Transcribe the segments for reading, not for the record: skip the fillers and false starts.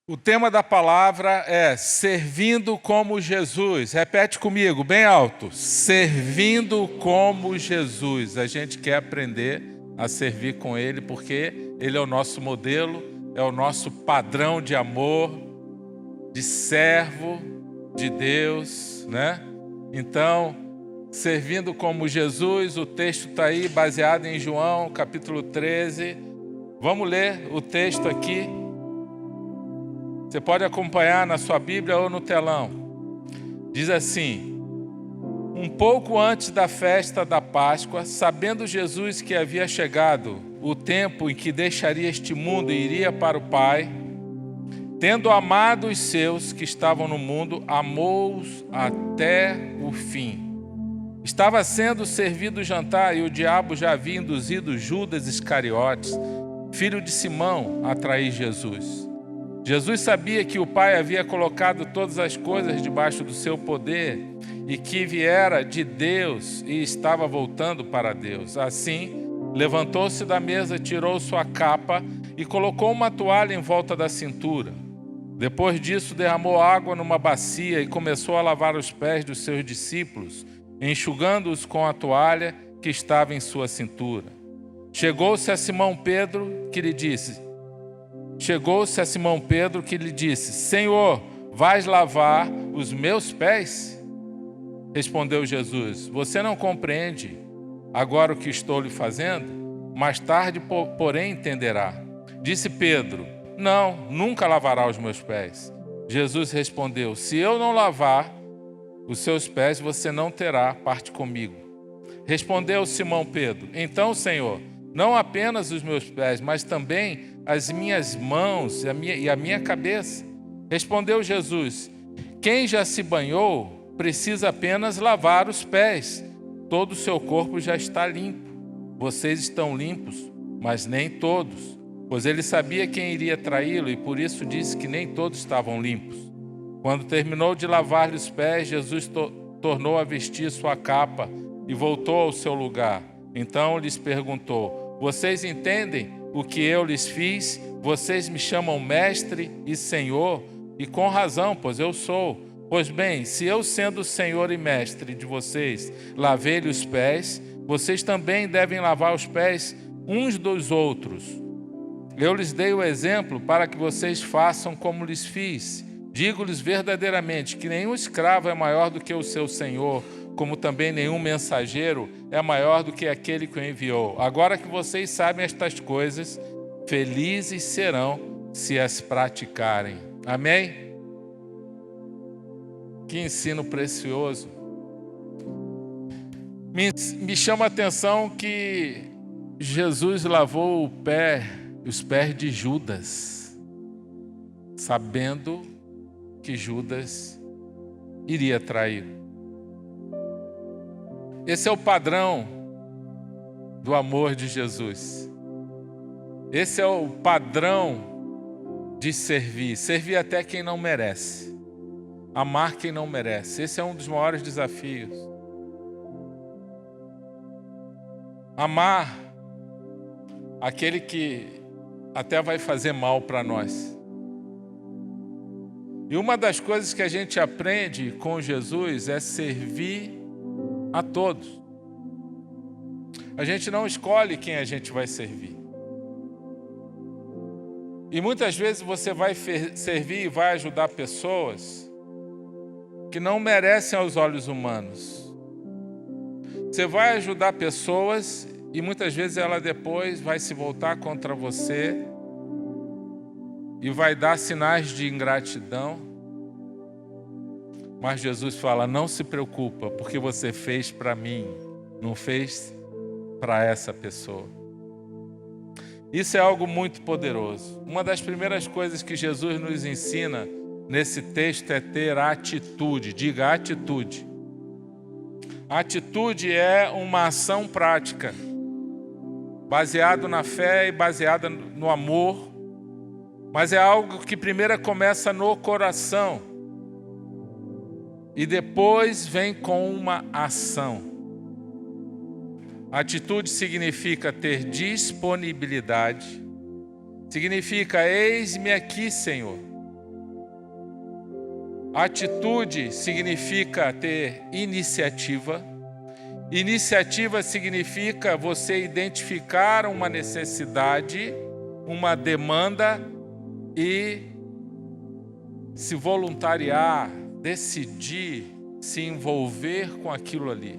O tema da palavra é servindo como Jesus. Repete comigo, bem alto. Servindo como Jesus. A gente quer aprender a servir com Ele porque Ele é o nosso modelo, é o nosso padrão de amor, de servo de Deus, né? Então, servindo como Jesus, o texto está aí baseado em João, capítulo 13. Vamos ler o texto aqui. Você pode acompanhar na sua Bíblia ou no telão. Diz assim: um pouco antes da festa da Páscoa, sabendo Jesus que havia chegado o tempo em que deixaria este mundo e iria para o Pai, tendo amado os seus que estavam no mundo, amou-os até o fim. Estava sendo servido o jantar e o diabo já havia induzido Judas Iscariotes, filho de Simão, a trair Jesus. Jesus sabia que o Pai havia colocado todas as coisas debaixo do seu poder e que viera de Deus e estava voltando para Deus. Assim, levantou-se da mesa, tirou sua capa e colocou uma toalha em volta da cintura. Depois disso, derramou água numa bacia e começou a lavar os pés dos seus discípulos, enxugando-os com a toalha que estava em sua cintura. Chegou-se a Simão Pedro, que lhe disse: Senhor, vais lavar os meus pés? Respondeu Jesus: Você não compreende agora o que estou lhe fazendo? Mais tarde, porém, entenderá. Disse Pedro: Não, nunca lavará os meus pés. Jesus respondeu: Se eu não lavar os seus pés, você não terá parte comigo. Respondeu Simão Pedro: Então, Senhor, não apenas os meus pés, mas também as minhas mãos e a minha cabeça. Respondeu Jesus: Quem já se banhou precisa apenas lavar os pés. Todo o seu corpo já está limpo. Vocês estão limpos, mas nem todos. Pois ele sabia quem iria traí-lo e por isso disse que nem todos estavam limpos. Quando terminou de lavar-lhe os pés, Jesus tornou a vestir sua capa e voltou ao seu lugar. Então lhes perguntou: Vocês entendem o que eu lhes fiz? Vocês me chamam mestre e senhor, e com razão, pois eu sou. Pois bem, se eu, sendo senhor e mestre de vocês, lavei-lhe os pés, vocês também devem lavar os pés uns dos outros. Eu lhes dei o exemplo para que vocês façam como lhes fiz. Digo-lhes verdadeiramente que nenhum escravo é maior do que o seu senhor, como também nenhum mensageiro é maior do que aquele que o enviou. Agora que vocês sabem estas coisas, felizes serão se as praticarem. Amém? Que ensino precioso. Me chama a atenção que Jesus lavou os pés de Judas, sabendo que Judas iria traí-lo. Esse é o padrão do amor de Jesus. Esse é o padrão de servir. Servir até quem não merece. Amar quem não merece. Esse é um dos maiores desafios. Amar aquele que até vai fazer mal para nós. E uma das coisas que a gente aprende com Jesus é servir a todos. A gente não escolhe quem a gente vai servir. E muitas vezes você vai servir e vai ajudar pessoas que não merecem aos olhos humanos. Você vai ajudar pessoas e muitas vezes ela depois vai se voltar contra você e vai dar sinais de ingratidão. Mas Jesus fala: não se preocupa, porque você fez para mim, não fez para essa pessoa. Isso é algo muito poderoso. Uma das primeiras coisas que Jesus nos ensina nesse texto é ter atitude. Diga atitude. Atitude é uma ação prática, baseado na fé e baseada no amor, mas é algo que primeiro começa no coração e depois vem com uma ação. Atitude significa ter disponibilidade, significa: eis-me aqui, Senhor. Atitude significa ter iniciativa. Iniciativa significa você identificar uma necessidade, uma demanda e se voluntariar, decidir, se envolver com aquilo ali.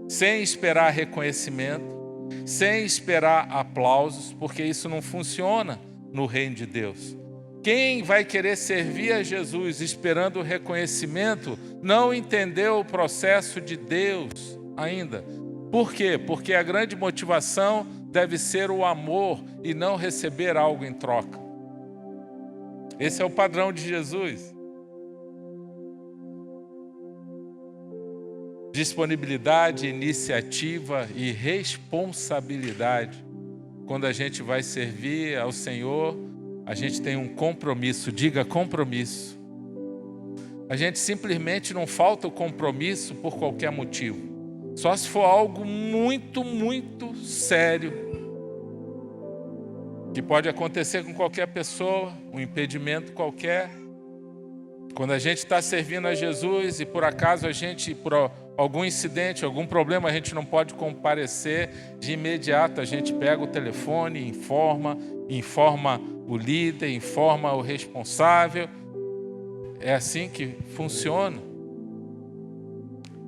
Sem esperar reconhecimento, sem esperar aplausos, porque isso não funciona no reino de Deus. Quem vai querer servir a Jesus esperando o reconhecimento não entendeu o processo de Deus ainda. Por quê? Porque a grande motivação deve ser o amor e não receber algo em troca. Esse é o padrão de Jesus. Disponibilidade, iniciativa e responsabilidade. Quando a gente vai servir ao Senhor, a gente tem um compromisso. Diga compromisso. A gente simplesmente não falta o compromisso por qualquer motivo. Só se for algo muito, muito sério, que pode acontecer com qualquer pessoa, um impedimento qualquer. Quando a gente está servindo a Jesus e por acaso a gente, por algum incidente, algum problema, a gente não pode comparecer, de imediato a gente pega o telefone, informa o líder, informa o responsável. É assim que funciona.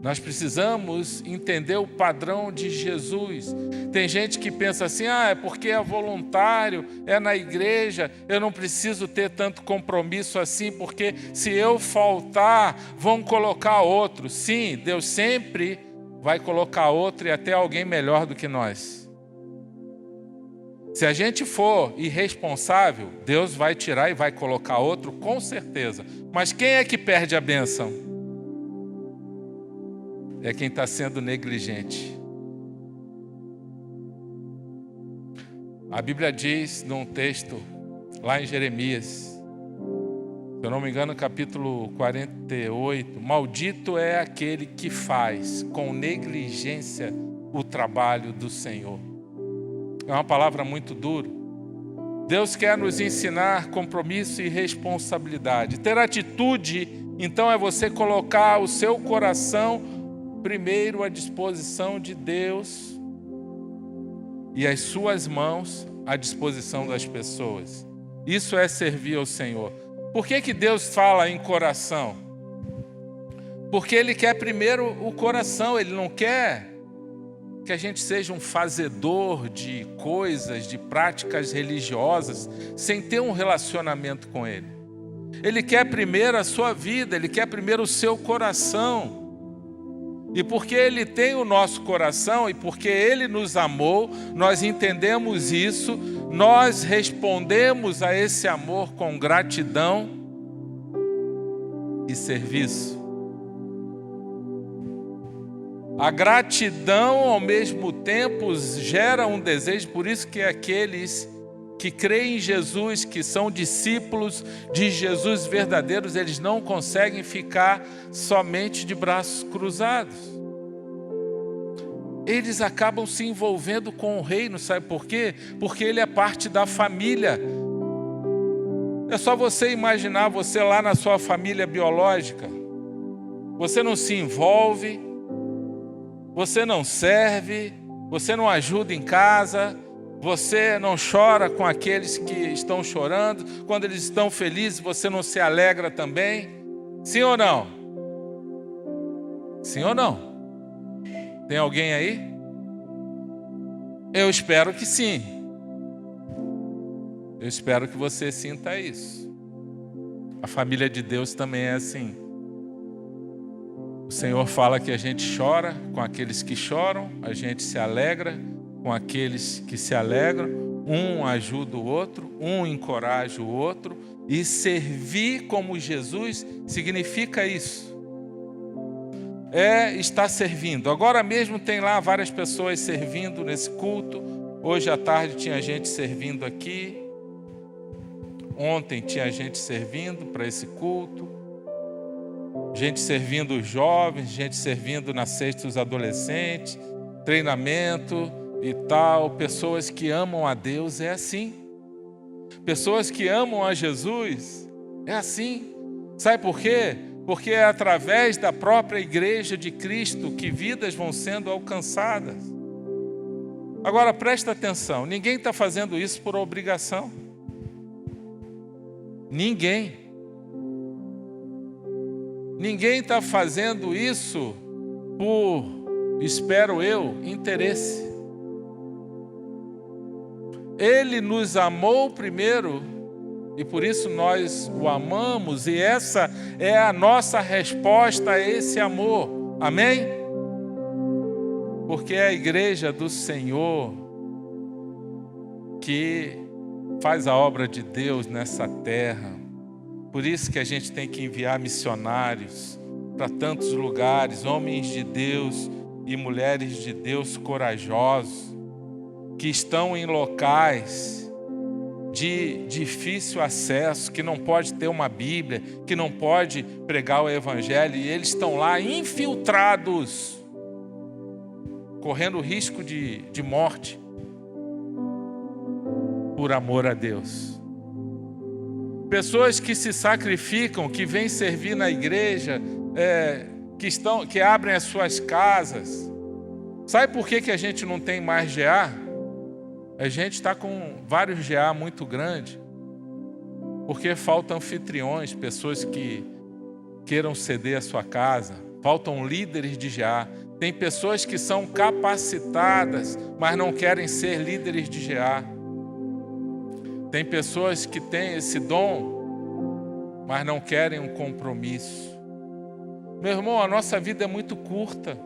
Nós precisamos entender o padrão de Jesus. Tem gente que pensa assim, é porque é voluntário, é na igreja, eu não preciso ter tanto compromisso assim, porque se eu faltar, vão colocar outro. Sim, Deus sempre vai colocar outro e até alguém melhor do que nós. Se a gente for irresponsável, Deus vai tirar e vai colocar outro, com certeza. Mas quem é que perde a bênção? É quem está sendo negligente. A Bíblia diz num texto, lá em Jeremias, se eu não me engano, capítulo 48, maldito é aquele que faz com negligência o trabalho do Senhor. É uma palavra muito dura. Deus quer nos ensinar compromisso e responsabilidade. Ter atitude, então, é você colocar o seu coração primeiro à disposição de Deus e as suas mãos à disposição das pessoas. Isso é servir ao Senhor. Por que Deus fala em coração? Porque Ele quer primeiro o coração, Ele não quer que a gente seja um fazedor de coisas, de práticas religiosas, sem ter um relacionamento com Ele. Ele quer primeiro a sua vida, Ele quer primeiro o seu coração. E porque Ele tem o nosso coração e porque Ele nos amou, nós entendemos isso, nós respondemos a esse amor com gratidão e serviço. A gratidão, ao mesmo tempo, gera um desejo, por isso que aqueles que creem em Jesus, que são discípulos de Jesus verdadeiros, eles não conseguem ficar somente de braços cruzados. Eles acabam se envolvendo com o reino, sabe por quê? Porque ele é parte da família. É só você imaginar você lá na sua família biológica. Você não se envolve, você não serve, você não ajuda em casa, você não chora com aqueles que estão chorando, quando eles estão felizes, você não se alegra também? Sim ou não? Sim ou não? Tem alguém aí? Eu espero que sim. Eu espero que você sinta isso. A família de Deus também é assim. O Senhor fala que a gente chora com aqueles que choram, a gente se alegra com aqueles que se alegram, um ajuda o outro, um encoraja o outro, e servir como Jesus significa isso. É estar servindo. Agora mesmo tem lá várias pessoas servindo nesse culto. Hoje à tarde tinha gente servindo aqui. Ontem tinha gente servindo para esse culto. Gente servindo os jovens, gente servindo na sexta os adolescentes, treinamento e tal. Pessoas que amam a Deus, é assim. Pessoas que amam a Jesus, é assim. Sabe por quê? Porque é através da própria igreja de Cristo que vidas vão sendo alcançadas. Agora presta atenção, ninguém está fazendo isso por obrigação. Ninguém está fazendo isso por, espero eu, interesse. Ele nos amou primeiro e por isso nós o amamos, e essa é a nossa resposta a esse amor. Amém? Porque é a igreja do Senhor que faz a obra de Deus nessa terra. Por isso que a gente tem que enviar missionários para tantos lugares, homens de Deus e mulheres de Deus corajosos, que estão em locais de difícil acesso, que não pode ter uma Bíblia, que não pode pregar o Evangelho, e eles estão lá infiltrados, correndo risco de morte, por amor a Deus. Pessoas que se sacrificam, que vêm servir na igreja, que abrem as suas casas. Sabe por que a gente não tem mais GA? A gente está com vários GA muito grandes, porque faltam anfitriões, pessoas que queiram ceder a sua casa, faltam líderes de GA. Tem pessoas que são capacitadas, mas não querem ser líderes de GA. Tem pessoas que têm esse dom, mas não querem um compromisso. Meu irmão, a nossa vida é muito curta.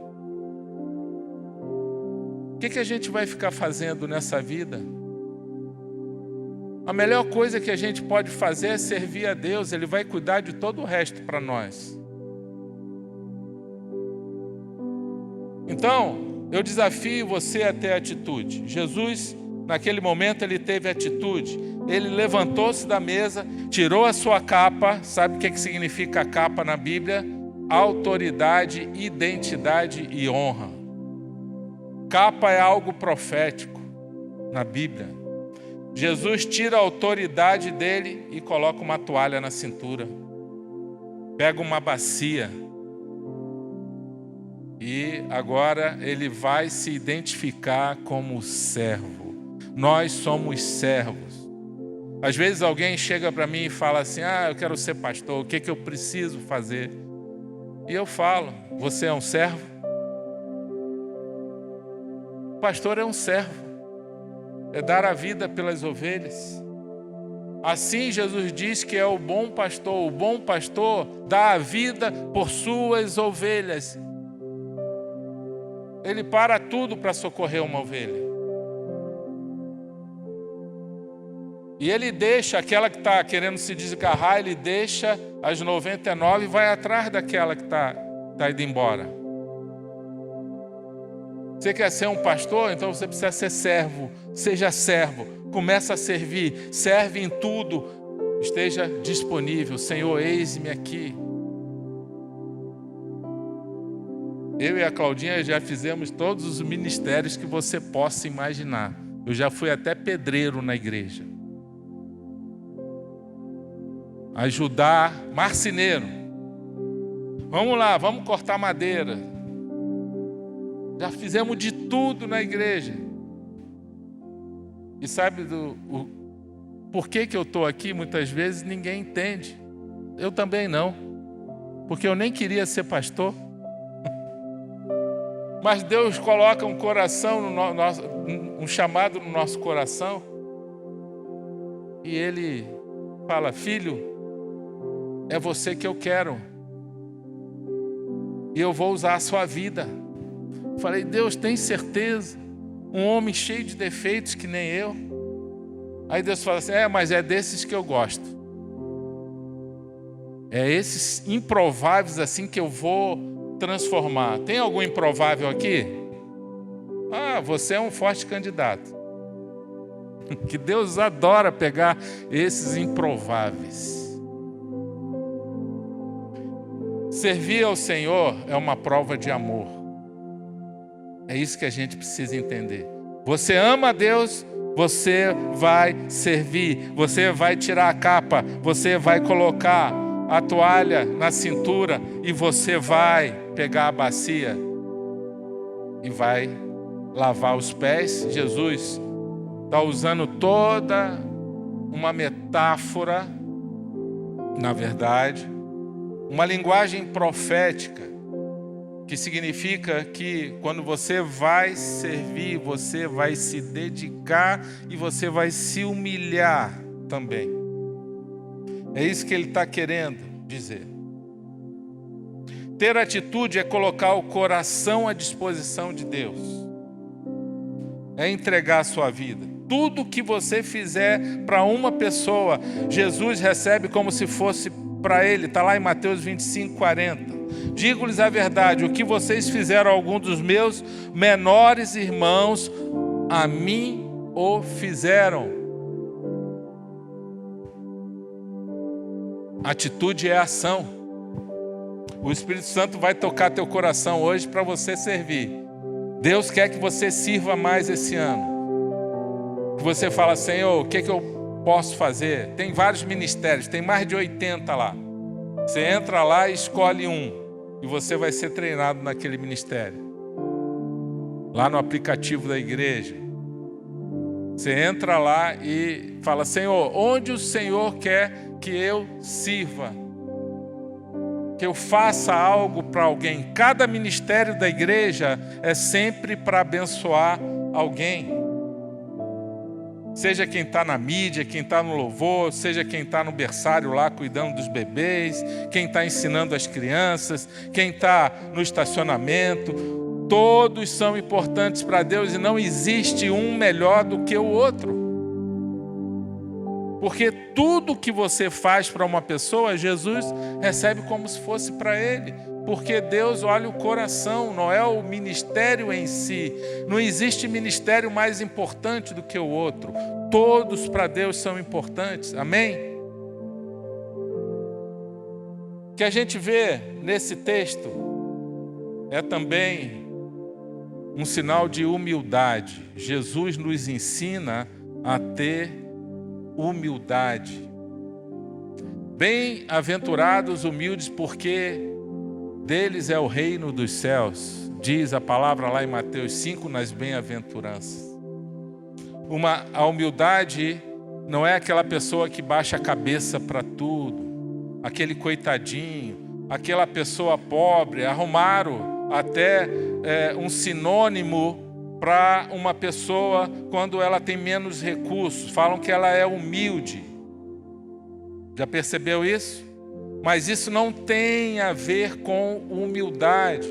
O que a gente vai ficar fazendo nessa vida? A melhor coisa que a gente pode fazer é servir a Deus. Ele vai cuidar de todo o resto para nós. Então, eu desafio você a ter atitude. Jesus, naquele momento, ele teve atitude. Ele levantou-se da mesa, tirou a sua capa. Sabe o que significa a capa na Bíblia? Autoridade, identidade e honra. Capa é algo profético na Bíblia. Jesus tira a autoridade dele e coloca uma toalha na cintura. Pega uma bacia. E agora ele vai se identificar como servo. Nós somos servos. Às vezes alguém chega para mim e fala assim: eu quero ser pastor, o que eu preciso fazer? E eu falo: você é um servo? Pastor é um servo, é dar a vida pelas ovelhas. Assim Jesus diz que é o bom pastor dá a vida por suas ovelhas. Ele para tudo para socorrer uma ovelha. E ele deixa aquela que está querendo se desgarrar, ele deixa as 99 e vai atrás daquela que está indo embora. Você quer ser um pastor? Então você precisa ser servo. Seja servo. Começa a servir. Serve em tudo. Esteja disponível. Senhor, eis-me aqui. Eu e a Claudinha já fizemos todos os ministérios que você possa imaginar. Eu já fui até pedreiro na igreja. Ajudar, marceneiro. Vamos lá, vamos cortar madeira. Já fizemos de tudo na igreja. E sabe por que eu estou aqui? Muitas vezes ninguém entende. Eu também não. Porque eu nem queria ser pastor. Mas Deus coloca um coração um chamado no nosso coração. E Ele fala: filho, é você que eu quero. E eu vou usar a sua vida. Falei: Deus, tem certeza? Um homem cheio de defeitos que nem eu. Aí Deus fala assim: mas é desses que eu gosto. É esses improváveis assim que eu vou transformar. Tem algum improvável aqui? Você é um forte candidato. Que Deus adora pegar esses improváveis. Servir ao Senhor é uma prova de amor. É isso que a gente precisa entender. Você ama a Deus, você vai servir. Você vai tirar a capa, você vai colocar a toalha na cintura e você vai pegar a bacia e vai lavar os pés. Jesus está usando toda uma metáfora, na verdade, uma linguagem profética, que significa que quando você vai servir, você vai se dedicar e você vai se humilhar também. É isso que ele está querendo dizer. Ter atitude é colocar o coração à disposição de Deus. É entregar a sua vida. Tudo que você fizer para uma pessoa, Jesus recebe como se fosse para ele. Está lá em Mateus 25, 40. Digo-lhes a verdade, o que vocês fizeram a algum dos meus menores irmãos, a mim o fizeram. Atitude é ação. O Espírito Santo vai tocar teu coração hoje para você servir. Deus quer que você sirva mais esse ano. Que você fala, Senhor, o que eu posso fazer? Tem vários ministérios, tem mais de 80 lá. Você entra lá e escolhe um. E você vai ser treinado naquele ministério. Lá no aplicativo da igreja. Você entra lá e fala, Senhor, onde o Senhor quer que eu sirva? Que eu faça algo para alguém. Cada ministério da igreja é sempre para abençoar alguém. Seja quem está na mídia, quem está no louvor, seja quem está no berçário lá cuidando dos bebês, quem está ensinando as crianças, quem está no estacionamento. Todos são importantes para Deus e não existe um melhor do que o outro. Porque tudo que você faz para uma pessoa, Jesus recebe como se fosse para ele. Porque Deus olha o coração, não é o ministério em si. Não existe ministério mais importante do que o outro. Todos para Deus são importantes. Amém? O que a gente vê nesse texto é também um sinal de humildade. Jesus nos ensina a ter humildade. Bem-aventurados humildes, porque deles é o reino dos céus, diz a palavra lá em Mateus 5, nas bem-aventuranças. A humildade não é aquela pessoa que baixa a cabeça para tudo, aquele coitadinho, aquela pessoa pobre. Arrumaram até um sinônimo para uma pessoa quando ela tem menos recursos. Falam que ela é humilde. Já percebeu isso? Mas isso não tem a ver com humildade.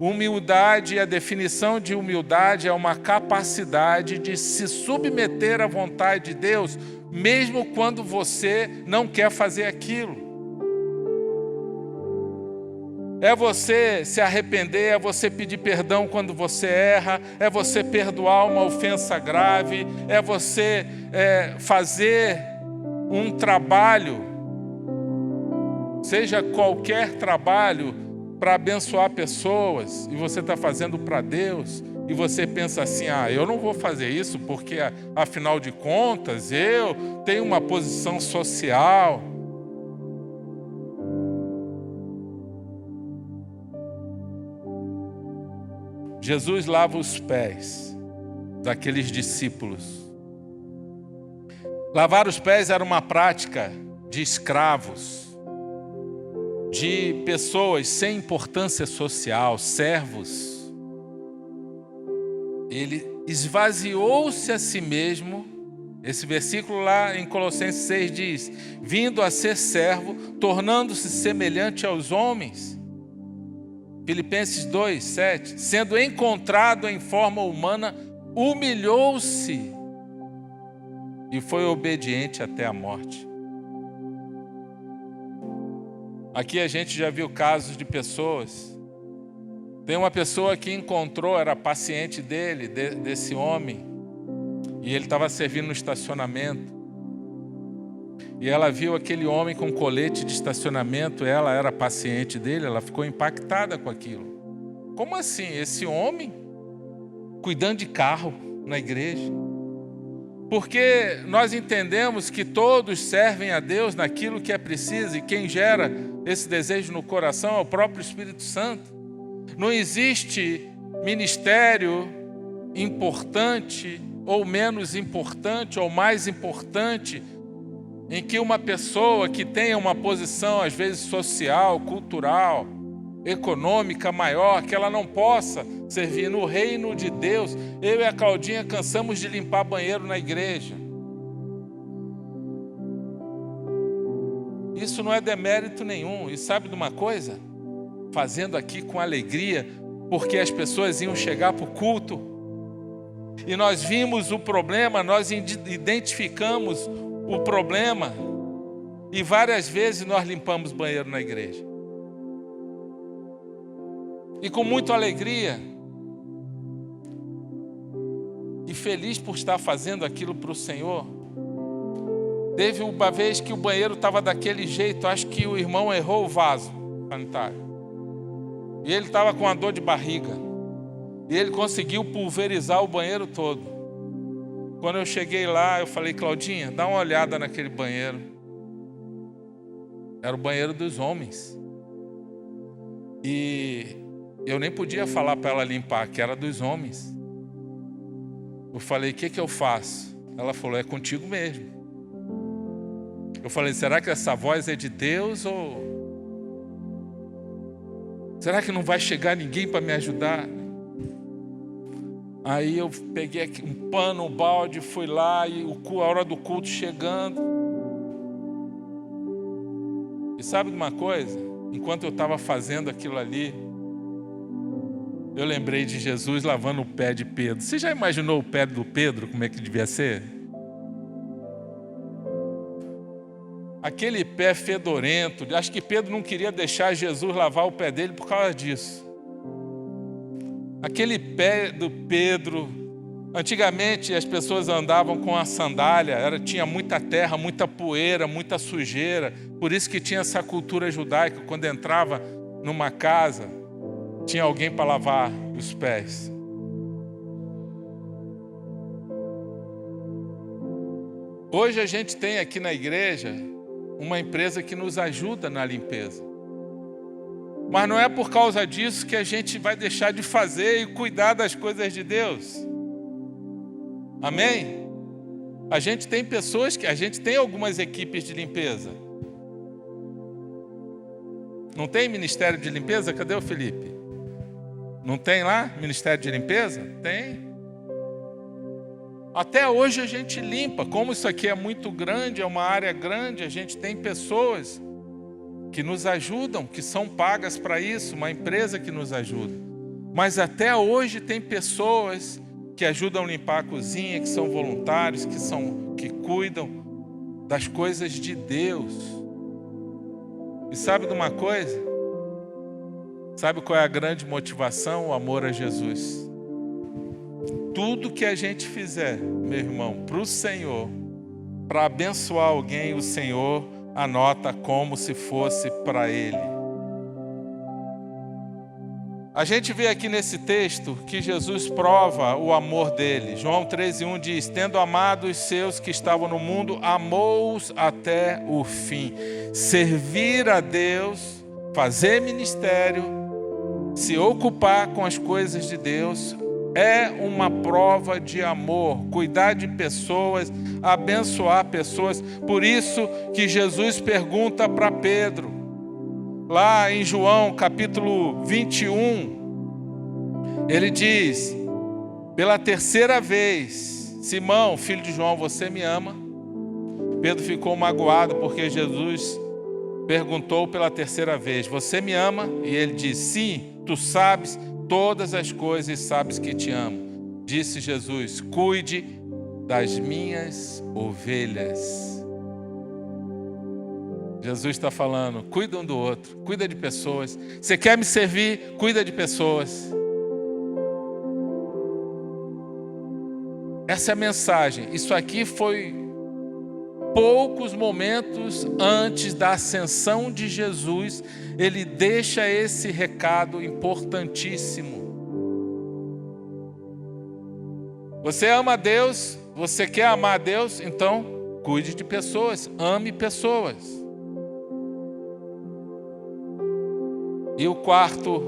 Humildade, a definição de humildade é uma capacidade de se submeter à vontade de Deus, mesmo quando você não quer fazer aquilo. É você se arrepender, é você pedir perdão quando você erra, é você perdoar uma ofensa grave, é você fazer um trabalho, seja qualquer trabalho, para abençoar pessoas, e você está fazendo para Deus, e você pensa assim, eu não vou fazer isso porque, afinal de contas, eu tenho uma posição social. Jesus lava os pés daqueles discípulos. Lavar os pés era uma prática de escravos, de pessoas sem importância social, servos. Ele esvaziou-se a si mesmo. Esse versículo lá em Colossenses 6 diz, vindo a ser servo, tornando-se semelhante aos homens. Filipenses 2, 7, sendo encontrado em forma humana, humilhou-se e foi obediente até a morte. Aqui a gente já viu casos de pessoas. Tem uma pessoa que encontrou, era paciente dele, desse homem, e ele estava servindo no estacionamento. E ela viu aquele homem com colete de estacionamento, ela era paciente dele, ela ficou impactada com aquilo. Como assim? Esse homem cuidando de carro na igreja? Porque nós entendemos que todos servem a Deus naquilo que é preciso, e quem gera esse desejo no coração é o próprio Espírito Santo. Não existe ministério importante ou menos importante ou mais importante em que uma pessoa que tenha uma posição às vezes social, cultural, econômica maior, que ela não possa servir no reino de Deus. Eu e a Claudinha cansamos de limpar banheiro na igreja. Isso não é demérito nenhum. E sabe de uma coisa? Fazendo aqui com alegria, porque as pessoas iam chegar para o culto e nós vimos o problema, nós identificamos o problema e várias vezes nós limpamos banheiro na igreja. E com muita alegria e feliz por estar fazendo aquilo para o Senhor. Teve uma vez que o banheiro estava daquele jeito, acho que o irmão errou o vaso sanitário. E ele estava com uma dor de barriga. E ele conseguiu pulverizar o banheiro todo. Quando eu cheguei lá, eu falei, Claudinha, dá uma olhada naquele banheiro. Era o banheiro dos homens. E eu nem podia falar para ela limpar, que era dos homens. Eu falei, o que eu faço? Ela falou, é contigo mesmo. Eu falei, será que essa voz é de Deus ou... será que não vai chegar ninguém para me ajudar? Aí eu peguei aqui um pano, um balde, fui lá e a hora do culto chegando. E sabe de uma coisa? Enquanto eu estava fazendo aquilo ali, eu lembrei de Jesus lavando o pé de Pedro. Você já imaginou o pé do Pedro, como é que devia ser? Aquele pé fedorento. Acho que Pedro não queria deixar Jesus lavar o pé dele por causa disso. Aquele pé do Pedro. Antigamente as pessoas andavam com a sandália, tinha muita terra, muita poeira, muita sujeira. Por isso que tinha essa cultura judaica. Quando entrava numa casa, tinha alguém para lavar os pés. Hoje a gente tem aqui na igreja uma empresa que nos ajuda na limpeza. Mas não é por causa disso que a gente vai deixar de fazer e cuidar das coisas de Deus. Amém? A gente tem algumas equipes de limpeza. Não tem ministério de limpeza? Cadê o Felipe? Não tem lá ministério de limpeza? Tem. Até hoje a gente limpa. Como isso aqui é muito grande, é uma área grande, a gente tem pessoas que nos ajudam, que são pagas para isso, uma empresa que nos ajuda. Mas até hoje tem pessoas que ajudam a limpar a cozinha, que são voluntários, que cuidam das coisas de Deus. E sabe de uma coisa? Sabe qual é a grande motivação? O amor a Jesus. Tudo que a gente fizer, meu irmão, para o Senhor, para abençoar alguém, o Senhor anota como se fosse para Ele. A gente vê aqui nesse texto que Jesus prova o amor dele. João 13:1 diz, tendo amado os seus que estavam no mundo, amou-os até o fim. Servir a Deus, fazer ministério, se ocupar com as coisas de Deus, é uma prova de amor, cuidar de pessoas, abençoar pessoas. Por isso que Jesus pergunta para Pedro, lá em João capítulo 21, ele diz, pela terceira vez, Simão, filho de João, você me ama? Pedro ficou magoado porque Jesus perguntou pela terceira vez, você me ama? E ele diz, sim, tu sabes todas as coisas e sabes que te amo. Disse Jesus, cuide das minhas ovelhas. Jesus está falando, cuida um do outro, cuida de pessoas. Você quer me servir? Cuida de pessoas. Essa é a mensagem. Isso aqui foi poucos momentos antes da ascensão de Jesus, ele deixa esse recado importantíssimo. Você ama a Deus, você quer amar a Deus? Então, cuide de pessoas, ame pessoas. E o quarto,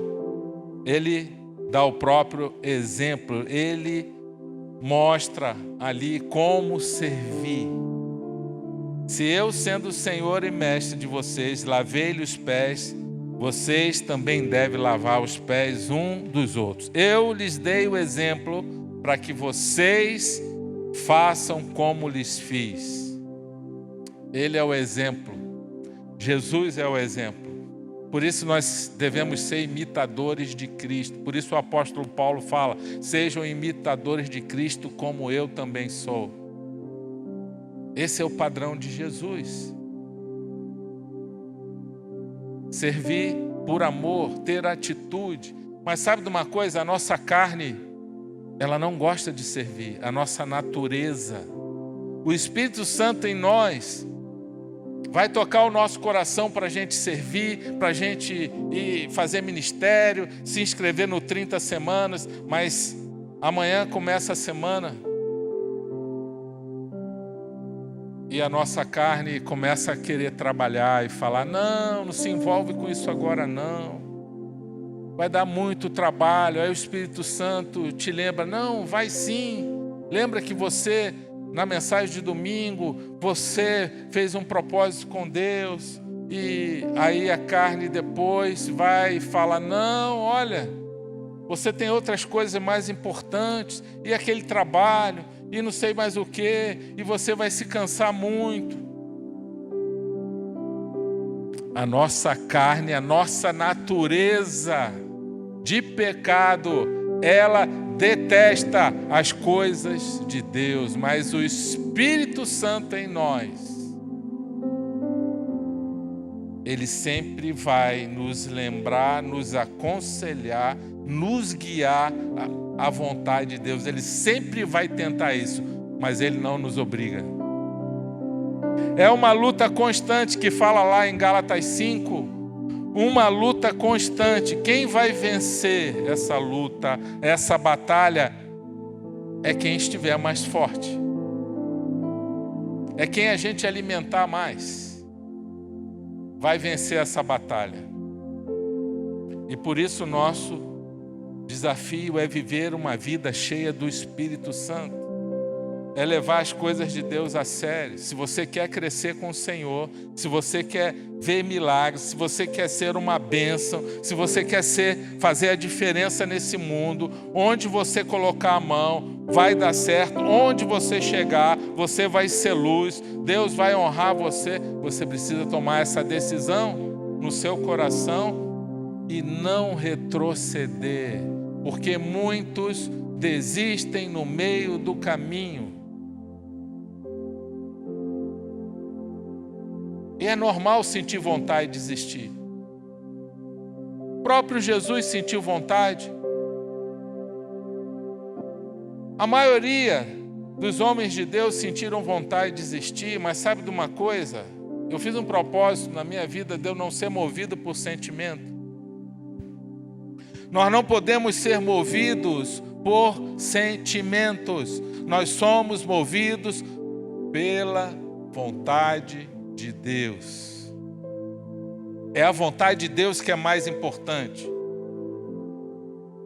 ele dá o próprio exemplo. Ele mostra ali como servir. Se eu, sendo o Senhor e Mestre de vocês, lavei-lhe os pés, vocês também devem lavar os pés um dos outros. Eu lhes dei o exemplo para que vocês façam como lhes fiz. Ele é o exemplo. Jesus é o exemplo. Por isso nós devemos ser imitadores de Cristo. Por isso o apóstolo Paulo fala: sejam imitadores de Cristo como eu também sou. Esse é o padrão de Jesus. Servir por amor, ter atitude. Mas sabe de uma coisa? A nossa carne, ela não gosta de servir. A nossa natureza. O Espírito Santo em nós vai tocar o nosso coração para a gente servir, para a gente ir fazer ministério, se inscrever no 30 semanas, mas amanhã começa a semana e a nossa carne começa a querer trabalhar e falar: não se envolve com isso agora não, vai dar muito trabalho. Aí o Espírito Santo te lembra: não, vai sim, lembra que você... Na mensagem de domingo, você fez um propósito com Deus, e aí a carne depois vai falar: não, olha, você tem outras coisas mais importantes, e aquele trabalho, e não sei mais o que, e você vai se cansar muito. A nossa carne, a nossa natureza de pecado, ela detesta as coisas de Deus, mas o Espírito Santo em nós, ele sempre vai nos lembrar, nos aconselhar, nos guiar à vontade de Deus. Ele sempre vai tentar isso, mas ele não nos obriga. É uma luta constante que fala lá em Gálatas 5. Uma luta constante. Quem vai vencer essa luta, essa batalha, é quem estiver mais forte. É quem a gente alimentar mais. Vai vencer essa batalha. E por isso o nosso desafio é viver uma vida cheia do Espírito Santo. É levar as coisas de Deus a sério. Se você quer crescer com o Senhor, se você quer ver milagres, se você quer ser uma bênção, se você quer fazer a diferença nesse mundo, onde você colocar a mão, vai dar certo. Onde você chegar, você vai ser luz. Deus vai honrar você. Você precisa tomar essa decisão no seu coração e não retroceder, porque muitos desistem no meio do caminho. E é normal sentir vontade de desistir. O próprio Jesus sentiu vontade. A maioria dos homens de Deus sentiram vontade de desistir, mas sabe de uma coisa? Eu fiz um propósito na minha vida de eu não ser movido por sentimento. Nós não podemos ser movidos por sentimentos. Nós somos movidos pela vontade de Deus. É a vontade de Deus que é mais importante.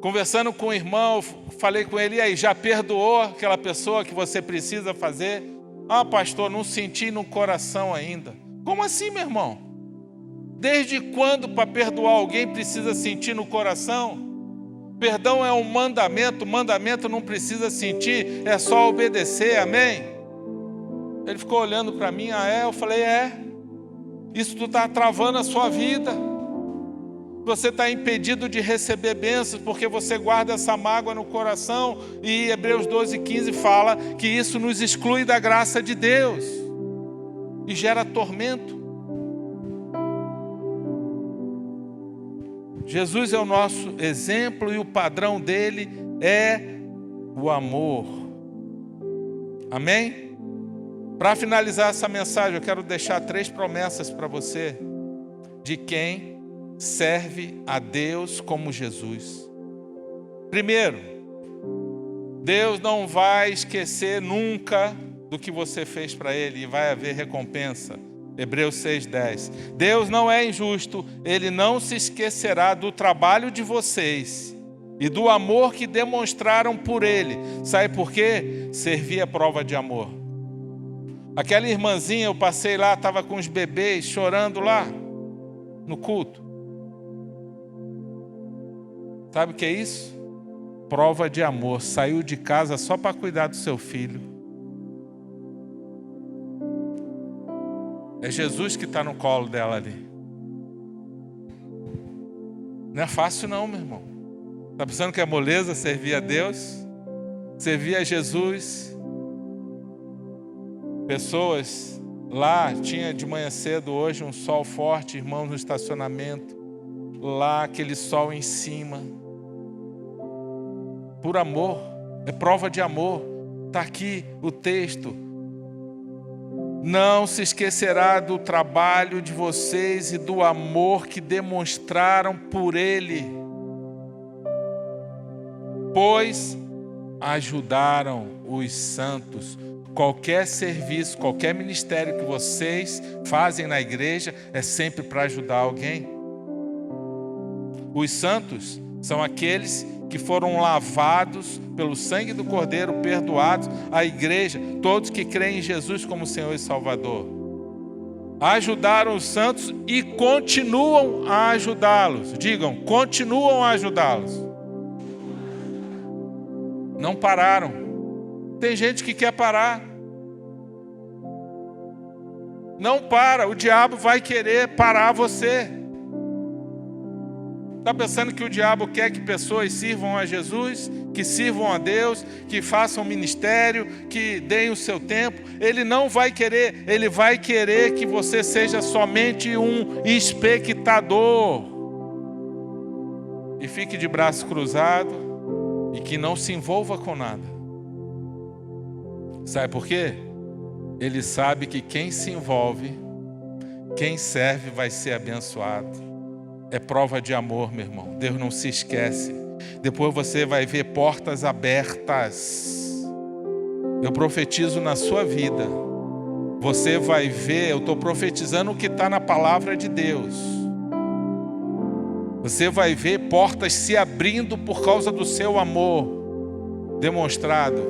Conversando com o irmão, falei com ele: e aí, já perdoou aquela pessoa que você precisa fazer? Ah, pastor, não senti no coração ainda. Como assim, meu irmão? Desde quando para perdoar alguém precisa sentir no coração? Perdão é um mandamento, mandamento não precisa sentir, é só obedecer, amém? Ele ficou olhando para mim: ah, é? Eu falei: é. Isso tu está travando a sua vida. Você está impedido de receber bênçãos porque você guarda essa mágoa no coração. E Hebreus 12:15 fala que isso nos exclui da graça de Deus e gera tormento. Jesus é o nosso exemplo e o padrão dele é o amor. Amém? Para finalizar essa mensagem, eu quero deixar 3 promessas para você de quem serve a Deus como Jesus. Primeiro, Deus não vai esquecer nunca do que você fez para Ele e vai haver recompensa. Hebreus 6:10. Deus não é injusto, Ele não se esquecerá do trabalho de vocês e do amor que demonstraram por Ele. Sabe por quê? Servir é prova de amor. Aquela irmãzinha, eu passei lá, estava com os bebês chorando lá no culto. Sabe o que é isso? Prova de amor. Saiu de casa só para cuidar do seu filho. É Jesus que está no colo dela ali. Não é fácil não, meu irmão. Está pensando que é moleza servir a Deus? Servir a Jesus? Pessoas lá, tinha de manhã cedo hoje um sol forte, irmãos no estacionamento. Lá aquele sol em cima. Por amor, é prova de amor. Está aqui o texto. Não se esquecerá do trabalho de vocês e do amor que demonstraram por Ele, pois ajudaram os santos. Qualquer serviço, qualquer ministério que vocês fazem na igreja é sempre para ajudar alguém. Os santos são aqueles que foram lavados pelo sangue do Cordeiro, perdoados. A igreja, todos que creem em Jesus como Senhor e Salvador. Ajudaram os santos e continuam a ajudá-los. Digam, continuam a ajudá-los. Não pararam. Tem gente que quer parar. Não para, o diabo vai querer parar você. Está pensando que o diabo quer que pessoas sirvam a Jesus, que sirvam a Deus, que façam ministério, que deem o seu tempo? Ele não vai querer, ele vai querer que você seja somente um espectador. E fique de braço cruzado e que não se envolva com nada. Sabe por quê? Ele sabe que quem se envolve, quem serve vai ser abençoado. É prova de amor, meu irmão. Deus não se esquece. Depois você vai ver portas abertas. Eu profetizo na sua vida. Você vai ver, eu estou profetizando o que está na palavra de Deus. Você vai ver portas se abrindo por causa do seu amor demonstrado.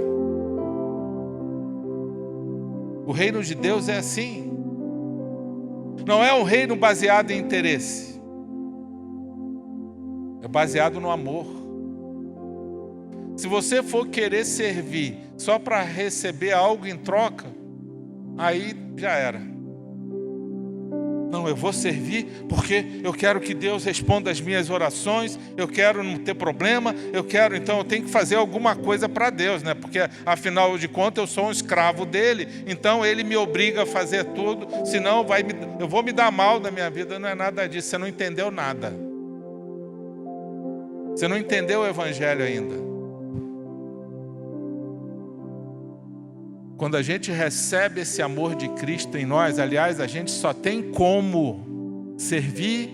O reino de Deus é assim. Não é um reino baseado em interesse. É baseado no amor. Se você for querer servir só para receber algo em troca, aí já era. Não, eu vou servir porque eu quero que Deus responda as minhas orações, eu quero não ter problema, então eu tenho que fazer alguma coisa para Deus, né? Porque afinal de contas eu sou um escravo dele, então ele me obriga a fazer tudo, senão eu vou me dar mal da minha vida. Não é nada disso, você não entendeu nada. Você não entendeu o Evangelho ainda. Quando a gente recebe esse amor de Cristo em nós, aliás, a gente só tem como servir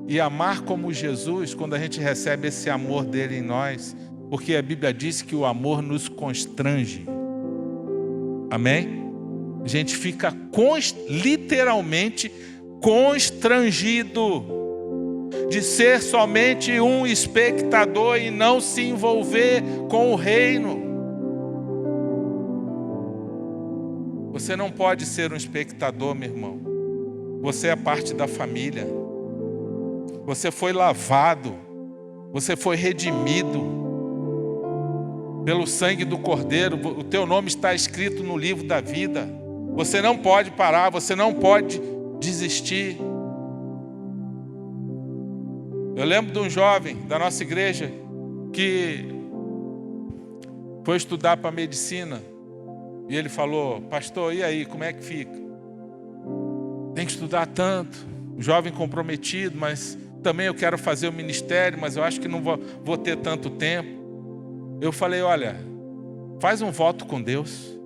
e amar como Jesus quando a gente recebe esse amor dele em nós, porque a Bíblia diz que o amor nos constrange. Amém? A gente fica literalmente constrangido de ser somente um espectador e não se envolver com o reino. Você não pode ser um espectador, meu irmão. Você é parte da família. Você foi lavado. Você foi redimido pelo sangue do Cordeiro. O teu nome está escrito no livro da vida. Você não pode parar, você não pode desistir. Eu lembro de um jovem da nossa igreja que foi estudar para medicina. E ele falou: pastor, e aí, como é que fica? Tem que estudar tanto. Um jovem comprometido, mas também eu quero fazer o ministério, mas eu acho que não vou ter tanto tempo. Eu falei: olha, faz um voto com Deus.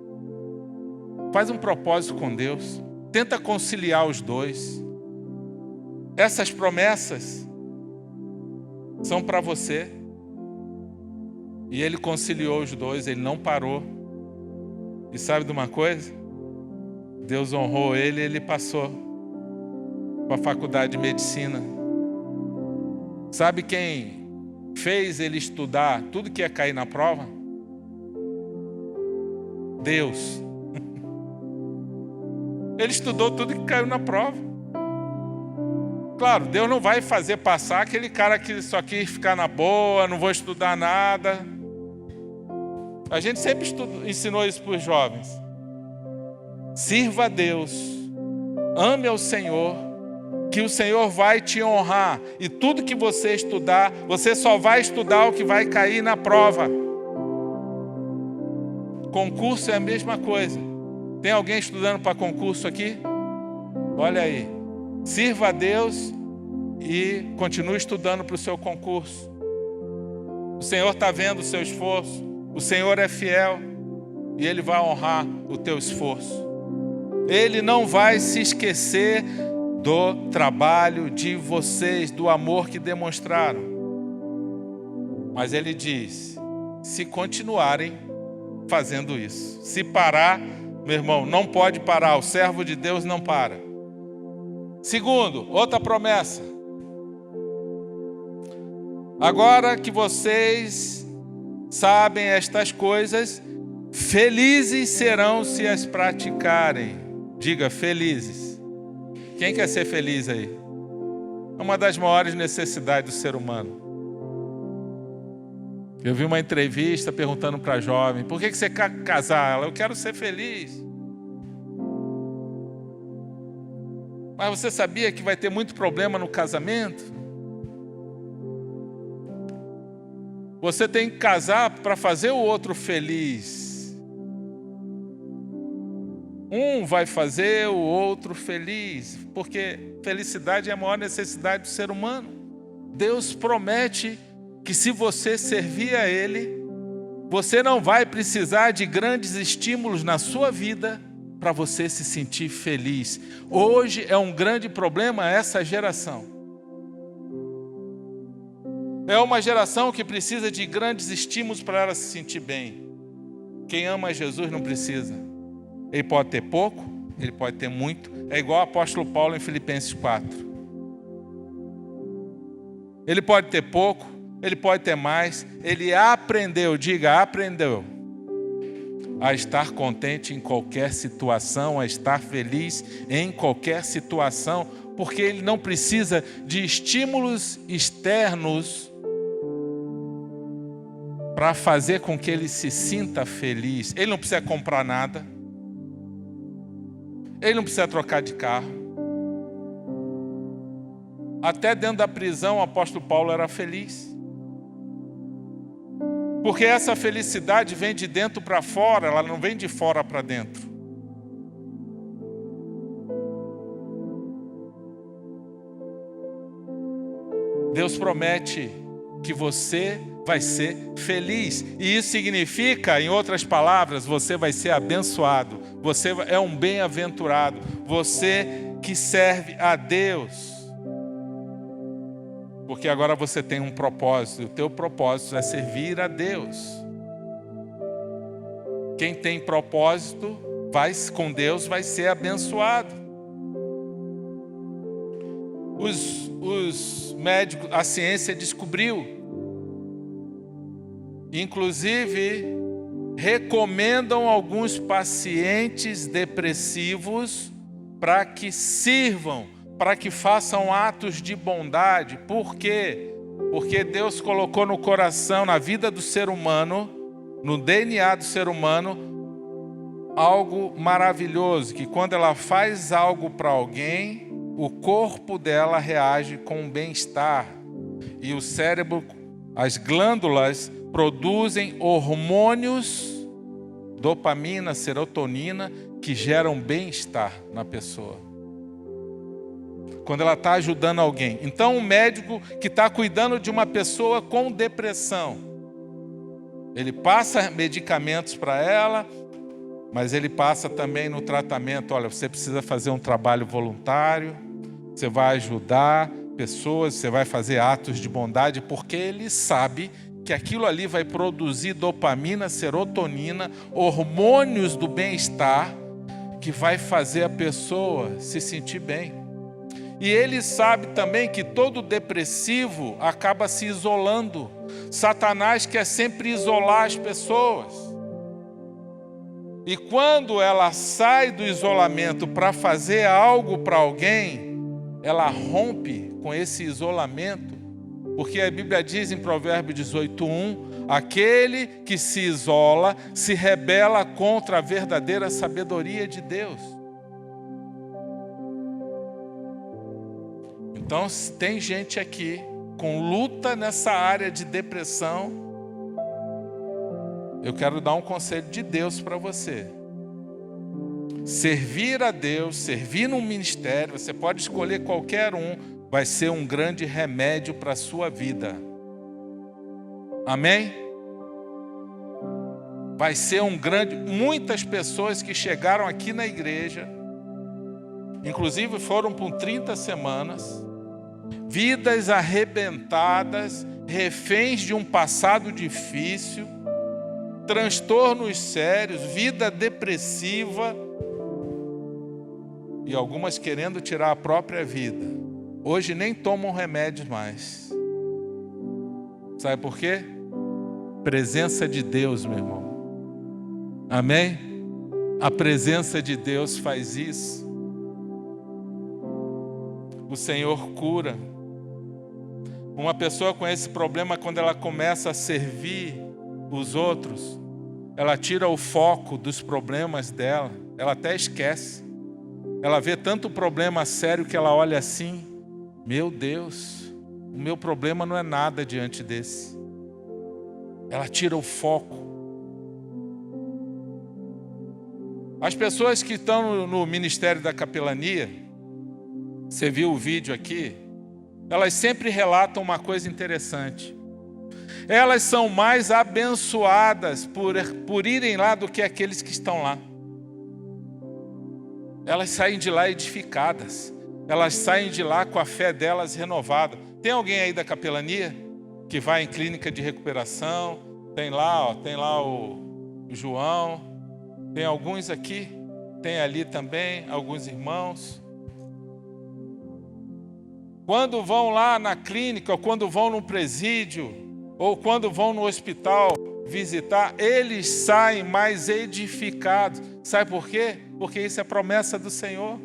Faz um propósito com Deus. Tenta conciliar os dois. Essas promessas são para você. E ele conciliou os dois, ele não parou. E sabe de uma coisa? Deus honrou ele e ele passou para a faculdade de medicina. Sabe quem fez ele estudar tudo que ia cair na prova? Deus. Ele estudou tudo que caiu na prova. Claro, Deus não vai fazer passar aquele cara que só quis ficar na boa, não vou estudar nada. A gente sempre ensinou isso para os jovens. Sirva a Deus, ame ao Senhor, que o Senhor vai te honrar. E tudo que você estudar, você só vai estudar o que vai cair na prova. Concurso é a mesma coisa. Tem alguém estudando para concurso aqui? Olha aí. Sirva a Deus e continue estudando para o seu concurso. O Senhor está vendo o seu esforço. O Senhor é fiel e Ele vai honrar o teu esforço. Ele não vai se esquecer do trabalho de vocês, do amor que demonstraram. Mas Ele diz, se continuarem fazendo isso. Se parar, meu irmão, não pode parar. O servo de Deus não para. Segundo, outra promessa. Agora que vocês sabem estas coisas, felizes serão se as praticarem. Diga, felizes. Quem quer ser feliz aí? É uma das maiores necessidades do ser humano. Eu vi uma entrevista perguntando para a jovem, por que você quer casar? Ela, eu quero ser feliz. Mas você sabia que vai ter muito problema no casamento? Você tem que casar para fazer o outro feliz. Um vai fazer o outro feliz, porque felicidade é a maior necessidade do ser humano. Deus promete que se você servir a Ele, você não vai precisar de grandes estímulos na sua vida para você se sentir feliz. Hoje é um grande problema essa geração. É uma geração que precisa de grandes estímulos para ela se sentir bem. Quem ama Jesus não precisa. Ele pode ter pouco, ele pode ter muito. É igual o apóstolo Paulo em Filipenses 4. Ele pode ter pouco, ele pode ter mais. Ele aprendeu, diga, aprendeu a estar contente em qualquer situação, a estar feliz em qualquer situação, porque ele não precisa de estímulos externos para fazer com que ele se sinta feliz. Ele não precisa comprar nada. Ele não precisa trocar de carro. Até dentro da prisão o apóstolo Paulo era feliz. Porque essa felicidade vem de dentro para fora, ela não vem de fora para dentro. Deus promete que você vai ser feliz. E isso significa, em outras palavras, você vai ser abençoado. Você é um bem-aventurado. Você que serve a Deus. Porque agora você tem um propósito. O teu propósito é servir a Deus. Quem tem propósito com Deus vai ser abençoado. Os médicos, a ciência descobriu. Inclusive, recomendam alguns pacientes depressivos para que sirvam, para que façam atos de bondade. Por quê? Porque Deus colocou no coração, na vida do ser humano, no DNA do ser humano, algo maravilhoso, que quando ela faz algo para alguém, o corpo dela reage com bem-estar. E o cérebro, as glândulas, produzem hormônios, dopamina, serotonina, que geram bem-estar na pessoa. Quando ela está ajudando alguém. Então, um médico que está cuidando de uma pessoa com depressão, ele passa medicamentos para ela, mas ele passa também no tratamento, olha, você precisa fazer um trabalho voluntário, você vai ajudar pessoas, você vai fazer atos de bondade, porque ele sabe que aquilo ali vai produzir dopamina, serotonina, hormônios do bem-estar, que vai fazer a pessoa se sentir bem. E ele sabe também que todo depressivo acaba se isolando. Satanás quer sempre isolar as pessoas. E quando ela sai do isolamento para fazer algo para alguém, ela rompe com esse isolamento, porque a Bíblia diz em Provérbios 18:1, aquele que se isola se rebela contra a verdadeira sabedoria de Deus. Então, se tem gente aqui com luta nessa área de depressão, eu quero dar um conselho de Deus para você. Servir a Deus, servir num ministério, você pode escolher qualquer um, vai ser um grande remédio para a sua vida. Amém? Vai ser um grande... Muitas pessoas que chegaram aqui na igreja, inclusive foram por 30 semanas, vidas arrebentadas, reféns de um passado difícil, transtornos sérios, vida depressiva, e algumas querendo tirar a própria vida. Hoje nem tomam remédios mais. Sabe por quê? Presença de Deus, meu irmão. Amém? A presença de Deus faz isso. O Senhor cura. Uma pessoa com esse problema, quando ela começa a servir os outros, ela tira o foco dos problemas dela, ela até esquece. Ela vê tanto problema sério que ela olha assim, meu Deus, o meu problema não é nada diante desse. Ela tira o foco. As pessoas que estão no Ministério da Capelania, você viu o vídeo aqui, elas sempre relatam uma coisa interessante. Elas são mais abençoadas por irem lá do que aqueles que estão lá. Elas saem de lá edificadas. Elas saem de lá com a fé delas renovada. Tem alguém aí da capelania que vai em clínica de recuperação? Tem lá o João. Tem alguns aqui. Tem ali também alguns irmãos. Quando vão lá na clínica, ou quando vão no presídio, ou quando vão no hospital visitar, eles saem mais edificados. Sabe por quê? Porque isso é promessa do Senhor.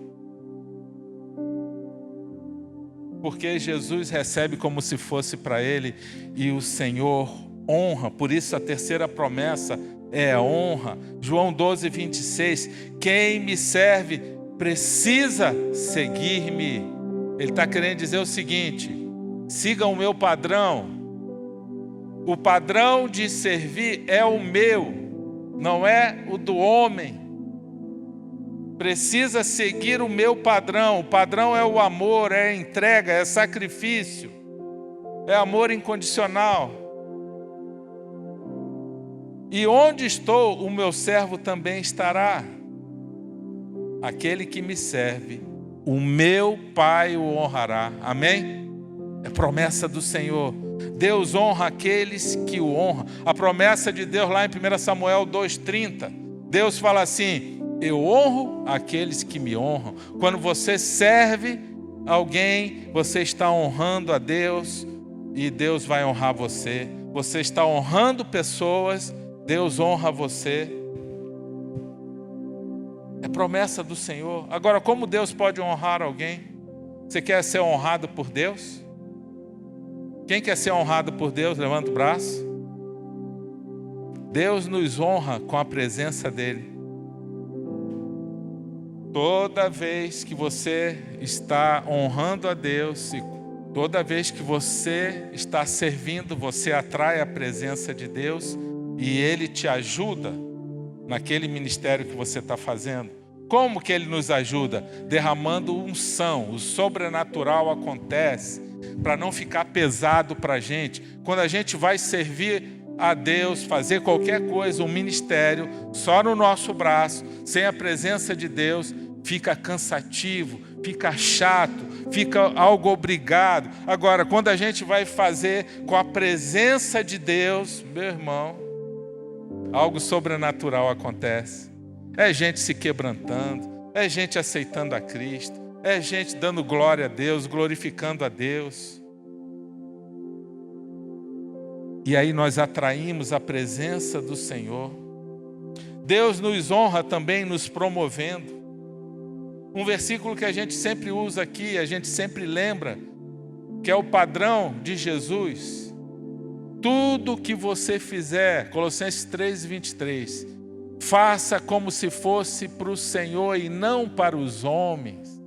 Porque Jesus recebe como se fosse para Ele, e o Senhor honra. Por isso a terceira promessa é a honra. João 12:26, quem me serve precisa seguir-me. Ele está querendo dizer o seguinte: sigam o meu padrão. O padrão de servir é o meu, não é o do homem. Precisa seguir o meu padrão. O padrão é o amor, é a entrega, é sacrifício, é amor incondicional. E onde estou, o meu servo também estará. Aquele que me serve, o meu Pai o honrará. Amém? É promessa do Senhor. Deus honra aqueles que o honram. A promessa de Deus lá em 1 Samuel 2:30. Deus fala assim: eu honro aqueles que me honram. Quando você serve alguém, você está honrando a Deus e Deus vai honrar você. Você está honrando pessoas, Deus honra você. É promessa do Senhor. Agora, como Deus pode honrar alguém? Você quer ser honrado por Deus? Quem quer ser honrado por Deus, levanta o braço. Deus nos honra com a presença dEle. Toda vez que você está honrando a Deus, e toda vez que você está servindo, você atrai a presença de Deus e Ele te ajuda naquele ministério que você está fazendo. Como que Ele nos ajuda? Derramando unção. O sobrenatural acontece para não ficar pesado para a gente. Quando a gente vai servir a Deus, fazer qualquer coisa, um ministério, só no nosso braço, sem a presença de Deus, fica cansativo, fica chato, fica algo obrigado. Agora, quando a gente vai fazer com a presença de Deus, meu irmão, algo sobrenatural acontece. É gente se quebrantando, é gente aceitando a Cristo, é gente dando glória a Deus, glorificando a Deus. E aí nós atraímos a presença do Senhor. Deus nos honra também nos promovendo. Um versículo que a gente sempre usa aqui, a gente sempre lembra, que é o padrão de Jesus. Tudo que você fizer, Colossenses 3:23, faça como se fosse para o Senhor e não para os homens.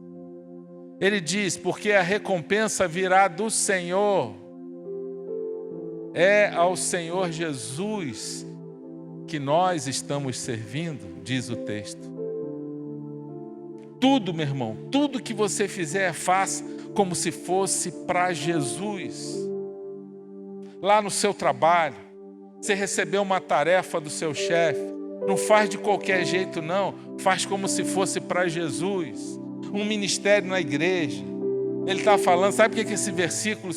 Ele diz, porque a recompensa virá do Senhor. É ao Senhor Jesus que nós estamos servindo, diz o texto. Tudo, meu irmão, tudo que você fizer, faça como se fosse para Jesus. Lá no seu trabalho, você recebeu uma tarefa do seu chefe, não faz de qualquer jeito não, faz como se fosse para Jesus. Um ministério na igreja, ele está falando, sabe o que esse versículo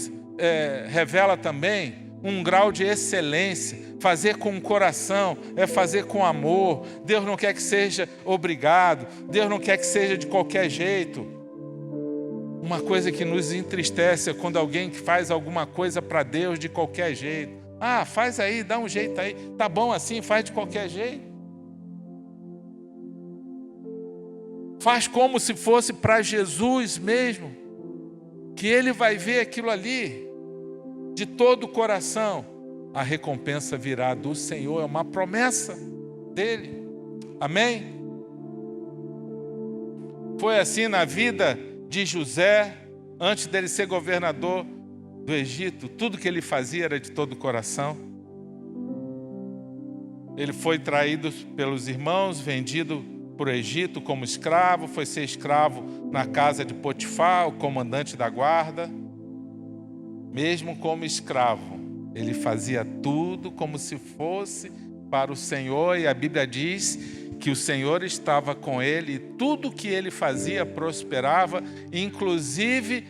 revela também? Um grau de excelência. Fazer com o coração é fazer com amor. Deus não quer que seja obrigado, Deus não quer que seja de qualquer jeito. Uma coisa que nos entristece é quando alguém faz alguma coisa para Deus de qualquer jeito. Ah, faz aí, dá um jeito aí, tá bom assim, faz de qualquer jeito. Faz como se fosse para Jesus mesmo, que Ele vai ver aquilo ali de todo o coração. A recompensa virá do Senhor, é uma promessa dele. Amém? Foi assim na vida de José, antes dele ser governador do Egito. Tudo que ele fazia era de todo o coração. Ele foi traído pelos irmãos, vendido para o Egito como escravo, foi ser escravo na casa de Potifar, o comandante da guarda. Mesmo como escravo, ele fazia tudo como se fosse para o Senhor, e a Bíblia diz que o Senhor estava com ele, e tudo que ele fazia prosperava, inclusive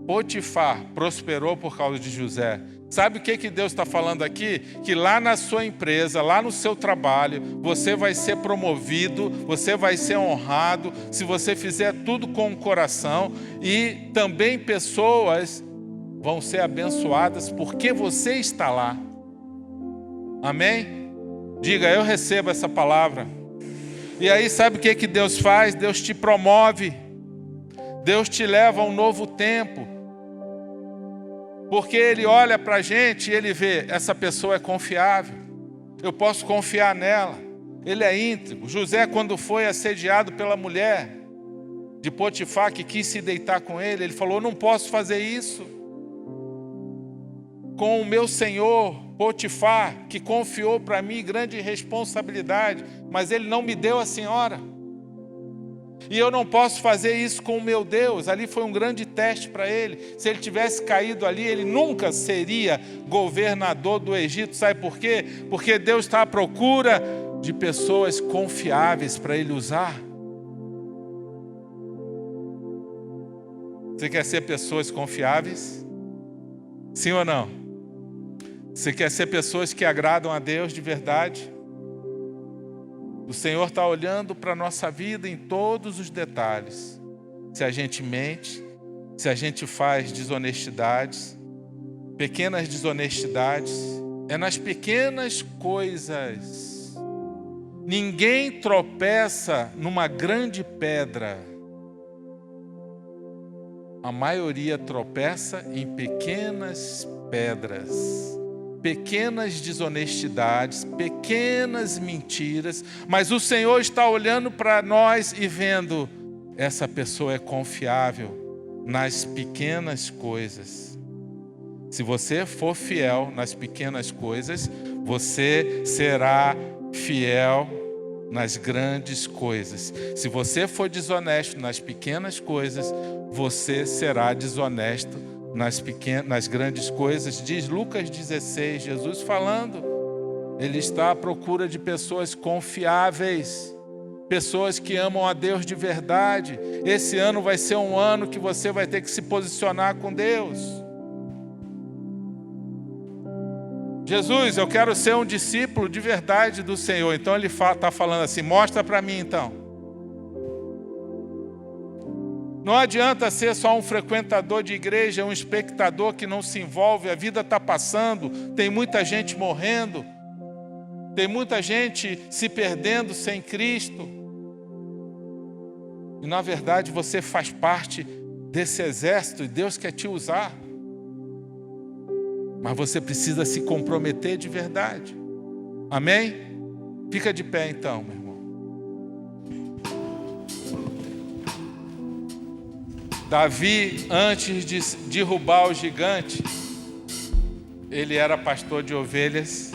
Potifar prosperou por causa de José. Sabe o que Deus está falando aqui? Que lá na sua empresa, lá no seu trabalho, você vai ser promovido, você vai ser honrado, se você fizer tudo com o coração, e também pessoas vão ser abençoadas porque você está lá. Amém? Diga, eu recebo essa palavra. E aí sabe o que Deus faz? Deus te promove. Deus te leva a um novo tempo. Porque Ele olha para a gente e Ele vê, essa pessoa é confiável. Eu posso confiar nela. Ele é íntegro. José, quando foi assediado pela mulher de Potifar, que quis se deitar com ele, ele falou, não posso fazer isso com o meu senhor Potifar, que confiou para mim grande responsabilidade, mas ele não me deu a senhora. E eu não posso fazer isso com o meu Deus. Ali foi um grande teste para ele. Se ele tivesse caído ali, ele nunca seria governador do Egito. Sabe por quê? Porque Deus está à procura de pessoas confiáveis para ele usar. Você quer ser pessoas confiáveis? Sim ou não? Você quer ser pessoas que agradam a Deus de verdade? O Senhor está olhando para a nossa vida em todos os detalhes. Se a gente mente, se a gente faz desonestidades, pequenas desonestidades, é nas pequenas coisas. Ninguém tropeça numa grande pedra. A maioria tropeça em pequenas pedras. Pequenas desonestidades, pequenas mentiras, mas o Senhor está olhando para nós e vendo, essa pessoa é confiável nas pequenas coisas. Se você for fiel nas pequenas coisas, você será fiel nas grandes coisas. Se você for desonesto nas pequenas coisas, você será desonesto nas grandes coisas. Diz Lucas 16, Jesus falando, Ele está à procura de pessoas confiáveis. pessoas que amam a Deus de verdade. Esse ano vai ser um ano que você vai ter que se posicionar com Deus. Jesus, eu quero ser um discípulo de verdade do Senhor. Então Ele está falando assim, mostra para mim então. Não adianta ser só um frequentador de igreja, um espectador que não se envolve. A vida está passando, tem muita gente morrendo, tem muita gente se perdendo sem Cristo. E na verdade você faz parte desse exército e Deus quer te usar. Mas você precisa se comprometer de verdade. Amém? Fica de pé então, meu irmão. Davi, antes de derrubar o gigante, ele era pastor de ovelhas,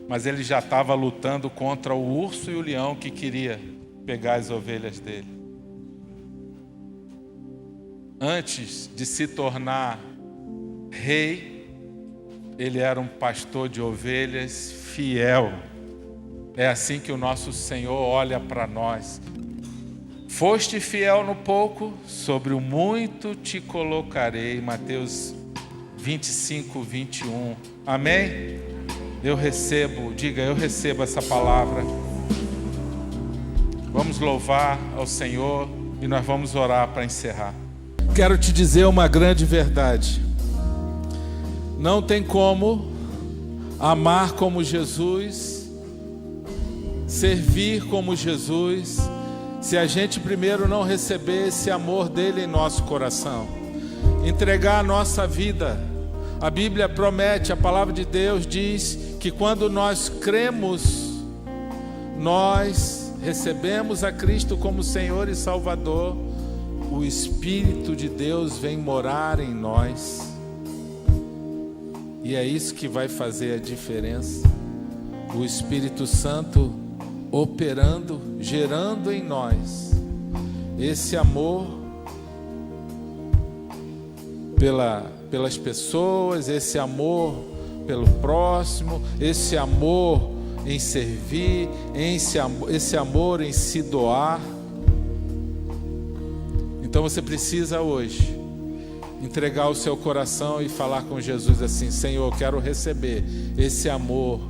mas ele já estava lutando contra o urso e o leão que queria pegar as ovelhas dele. Antes de se tornar rei, ele era um pastor de ovelhas fiel. É assim que o nosso Senhor olha para nós. Foste fiel no pouco, sobre o muito te colocarei. Mateus 25, 21. Amém? Eu recebo, diga, eu recebo essa palavra. Vamos louvar ao Senhor e nós vamos orar para encerrar. Quero te dizer uma grande verdade. Não tem como amar como Jesus, servir como Jesus, se a gente primeiro não receber esse amor dele em nosso coração. Entregar a nossa vida. A Bíblia promete, a palavra de Deus diz que quando nós cremos, nós recebemos a Cristo como Senhor e Salvador, o Espírito de Deus vem morar em nós. E é isso que vai fazer a diferença. O Espírito Santo operando, gerando em nós esse amor pelas pessoas, esse amor pelo próximo, esse amor em servir, esse amor em se doar. Então você precisa hoje entregar o seu coração e falar com Jesus assim: Senhor, eu quero receber esse amor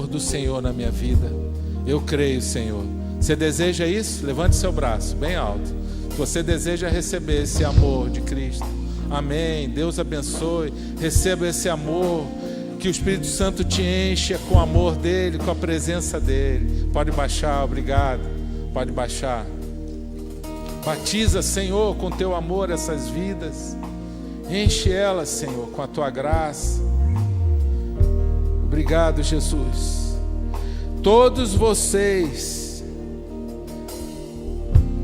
do Senhor na minha vida. Eu creio, Senhor. Você deseja isso? Levante seu braço bem alto. Você deseja receber esse amor de Cristo? Amém. Deus abençoe. Receba esse amor, que o Espírito Santo te encha com o amor dele, com a presença dele. Pode baixar, obrigado. Pode baixar. Batiza, Senhor, com teu amor essas vidas. Enche elas, Senhor, com a tua graça. Obrigado, Jesus. Todos vocês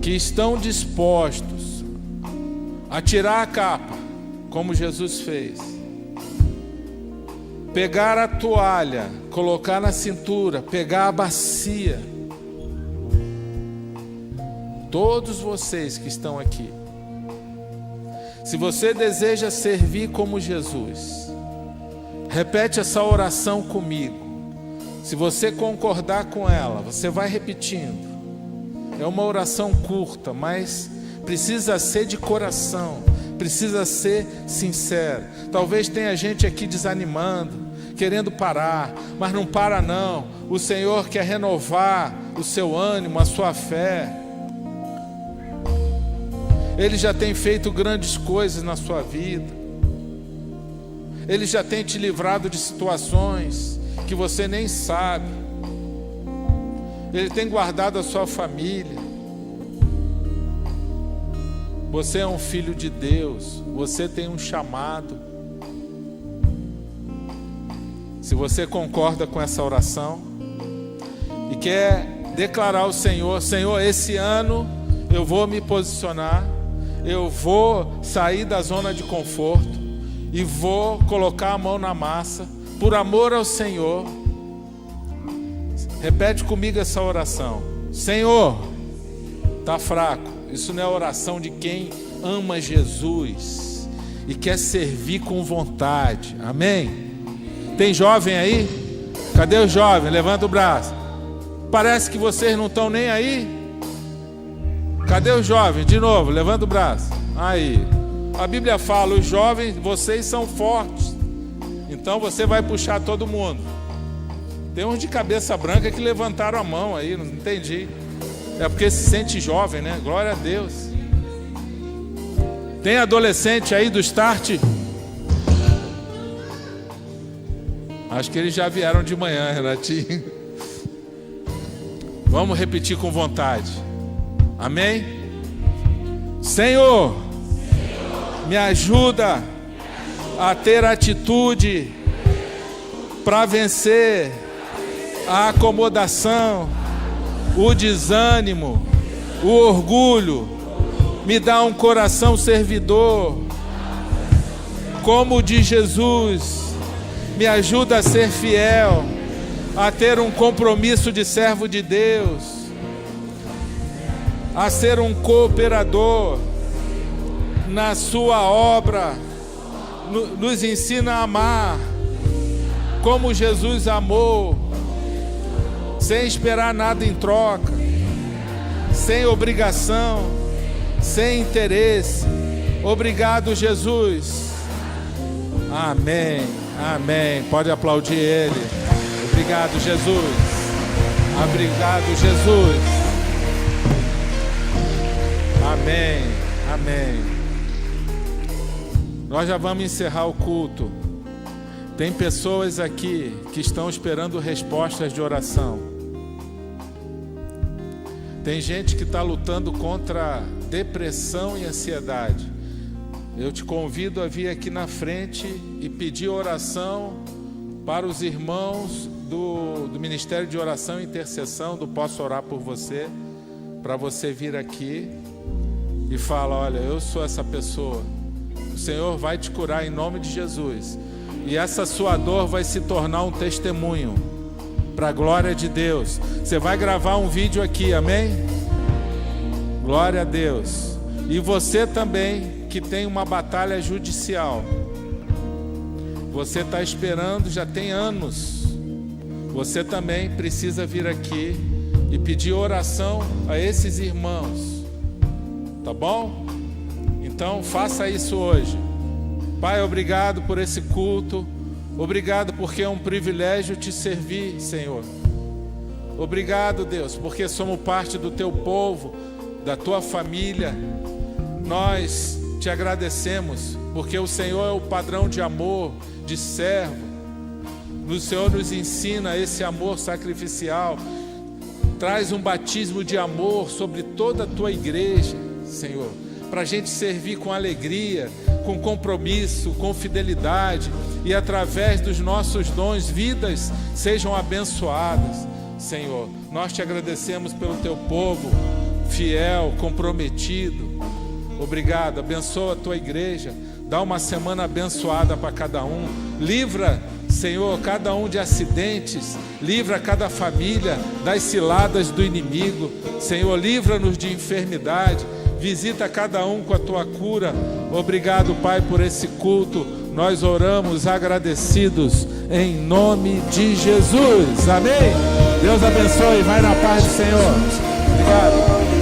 que estão dispostos a tirar a capa, como Jesus fez, pegar a toalha, colocar na cintura, pegar a bacia, todos vocês que estão aqui, se você deseja servir como Jesus, repete essa oração comigo. Se você concordar com ela, você vai repetindo. É uma oração curta, mas precisa ser de coração, precisa ser sincero. Talvez tenha gente aqui desanimando, querendo parar, mas não para não. O Senhor quer renovar o seu ânimo, a sua fé. Ele já tem feito grandes coisas na sua vida. Ele já tem te livrado de situações que você nem sabe. Ele tem guardado a sua família. Você é um filho de Deus. Você tem um chamado. Se você concorda com essa oração e quer declarar ao Senhor: Senhor, esse ano eu vou me posicionar, eu vou sair da zona de conforto e vou colocar a mão na massa, por amor ao Senhor. Repete comigo essa oração: Senhor, está fraco. Isso não é oração de quem ama Jesus e quer servir com vontade. Amém? Tem jovem aí? Cadê o jovem? Levanta o braço. Parece que vocês não estão nem aí. Cadê os jovens? De novo, levanta o braço. Aí. A Bíblia fala, os jovens, vocês são fortes. Então você vai puxar todo mundo. Tem uns de cabeça branca que levantaram a mão aí, não entendi. É porque se sente jovem, né? Glória a Deus. Tem adolescente aí do Start? Acho que eles já vieram de manhã, Renatinho. Vamos repetir com vontade. Amém? Senhor, me ajuda a ter atitude para vencer a acomodação, o desânimo, o orgulho. Me dá um coração servidor, como o de Jesus. Me ajuda a ser fiel, a ter um compromisso de servo de Deus, a ser um cooperador na sua obra. Nos ensina a amar como Jesus amou, sem esperar nada em troca, sem obrigação, sem interesse. Obrigado, Jesus. Amém, amém. Pode aplaudir Ele. Obrigado, Jesus. Obrigado, Jesus. Amém, amém. Nós já vamos encerrar o culto. Tem pessoas aqui que estão esperando respostas de oração. Tem gente que está lutando contra depressão e ansiedade. Eu te convido a vir aqui na frente e pedir oração para os irmãos do Ministério de Oração e Intercessão, do Posso Orar por Você, para você vir aqui e falar: olha, eu sou essa pessoa. O Senhor vai te curar em nome de Jesus. E essa sua dor vai se tornar um testemunho para a glória de Deus. Você vai gravar um vídeo aqui, amém? Glória a Deus. E você também que tem uma batalha judicial. Você está esperando, já tem anos. Você também precisa vir aqui e pedir oração a esses irmãos. Tá bom? Então faça isso hoje. Pai, obrigado por esse culto. Obrigado porque é um privilégio te servir, Senhor. Obrigado, Deus, porque somos parte do teu povo, da tua família. Nós te agradecemos porque o Senhor é o padrão de amor, de servo. O Senhor nos ensina esse amor sacrificial. Traz um batismo de amor sobre toda a tua igreja, Senhor, para a gente servir com alegria, com compromisso, com fidelidade, e através dos nossos dons, vidas sejam abençoadas. Senhor, nós te agradecemos pelo teu povo fiel, comprometido. Obrigado, abençoa a tua igreja, dá uma semana abençoada para cada um. Livra, Senhor, cada um de acidentes, livra cada família das ciladas do inimigo. Senhor, livra-nos de enfermidade, visita cada um com a tua cura. Obrigado, Pai, por esse culto. Nós oramos agradecidos em nome de Jesus. Amém? Deus abençoe. Vai na paz do Senhor. Obrigado.